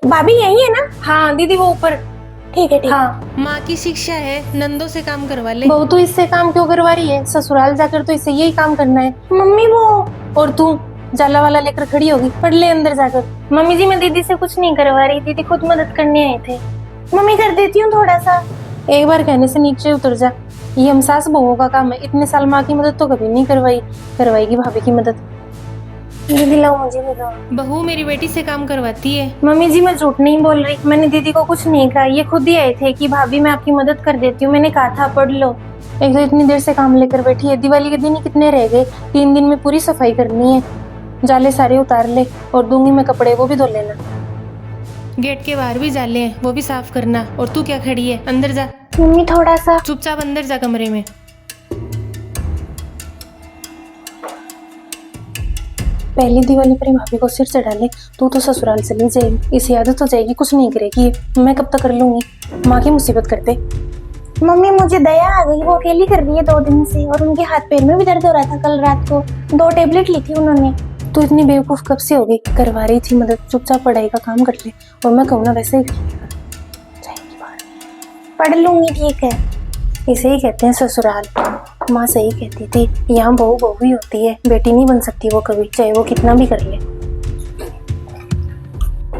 भाभी यही है ना? हाँ दीदी वो ऊपर। ठीक है ठीक। हाँ माँ की शिक्षा है नंदों से काम करवा ले। बहू तू इससे काम क्यों करवा रही है? ससुराल जाकर तो इससे यही काम करना है। मम्मी वो और तू जाला वाला लेकर खड़ी होगी, पढ़ ले अंदर जाकर। मम्मी जी मैं दीदी से कुछ नहीं करवा रही, दीदी खुद मदद करने आए थे। मम्मी कर देती हूँ थोड़ा सा। एक बार कहने से नीचे उतर जा। ये हम सास बहुओं का काम है। इतने साल माँ की मदद तो कभी नहीं करवाएगी भाभी की मदद। दीदी लाओ मुझे भी दो। बहू मेरी बेटी से काम करवाती है। मम्मी जी मैं झूठ नहीं बोल रही, मैंने दीदी को कुछ नहीं कहा। ये खुद ही आए थे कि भाभी मैं आपकी मदद कर देती हूँ, मैंने कहा था पढ़ लो। एक तो इतनी देर से काम लेकर बैठी है। दिवाली के दिन ही कितने रह गए? 3 दिन में पूरी सफाई करनी है। जाले सारे उतार ले और दूंगी मैं कपड़े, वो भी धो लेना। गेट के बाहर भी जाले हैं वो भी साफ करना। और तू क्या खड़ी है, अंदर जा। मम्मी थोड़ा सा। चुपचाप अंदर जा कमरे में। पहली दिवाली पर ही भाभी को सिर से डाले। तू तो ससुराल चली जाएगी, इसी आदत हो जाएगी, कुछ नहीं करेगी। मैं कब तक कर लूंगी? माँ की मुसीबत करते। मम्मी मुझे दया आ गई, वो अकेली कर रही है 2 दिन से और उनके हाथ पैर में भी दर्द हो रहा था। कल रात को 2 टेबलेट ली थी उन्होंने। तू इतनी बेवकूफ कब से हो गई? करवा रही थी मदद, चुपचाप पढ़ाई का काम कर ले। और मैं कहूँ ना वैसे ही कर लिया। जाएगी बाहर। पढ़ लूंगी ठीक है। इसे ही कहते हैं ससुराल। माँ सही कहती थी, यहाँ बहू बहू ही होती है, बेटी नहीं बन सकती वो कभी, चाहे वो कितना भी कर ले।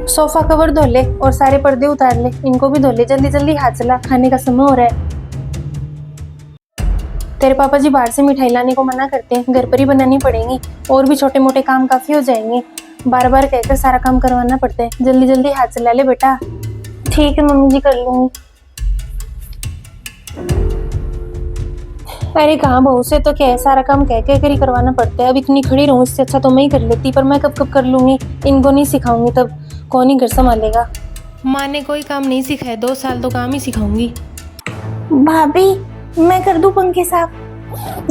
सोफा कवर धो ले और सारे पर्दे उतार ले, इनको भी धो ले। जल्दी जल्दी हाथ चला, खाने का समय हो रहा है। तेरे पापा जी बाहर से मिठाई लाने को मना करते हैं, घर पर ही बनानी पड़ेगी। और भी छोटे मोटे काम काफी हो जाएंगे। बार बार कहकर सारा काम करवाना पड़ता है। जल्दी जल्दी हाथ चला ले बेटा। ठीक है मम्मी जी कर लूंगी। अरे कहाँ बहू से तो क्या है, सारा काम कह कर ही करवाना पड़ता है। अब इतनी खड़ी रहूं, इससे अच्छा तो मैं ही कर लेती, पर मैं कब कब कर लूंगी। इनको नहीं सिखाऊंगी तब कौन ही घर संभालेगा। माँ ने कोई काम नहीं सिखाया, 2 साल तो काम ही सिखाऊंगी। भाभी मैं कर दूं पंखे साफ?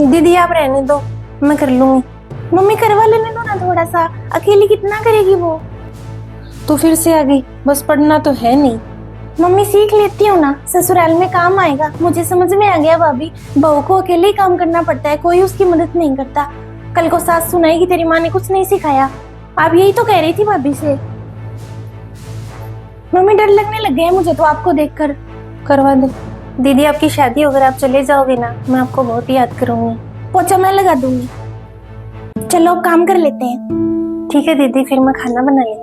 दीदी आप रहने दो, मैं कर लूंगी। मम्मी करवा लेने दो ना थोड़ा सा, अकेली कितना करेगी वो। तू फिर से आ गई, बस पढ़ना तो है नहीं। मम्मी सीख लेती हूँ ना, ससुराल में काम आएगा। मुझे समझ में आ गया भाभी, बहू को अकेले ही काम करना पड़ता है, कोई उसकी मदद नहीं करता। कल को सास सुनाएगी तेरी माँ ने कुछ नहीं सिखाया। आप यही तो कह रही थी भाभी से। मम्मी डर लगने लग गया मुझे तो आपको देखकर। करवा दे दीदी, आपकी शादी अगर आप चले जाओगे ना, मैं आपको बहुत याद करूंगी। पोछा मैं लगा दूंगी। चलो अब काम कर लेते हैं। ठीक है दीदी, फिर मैं खाना बना लेती हूँ।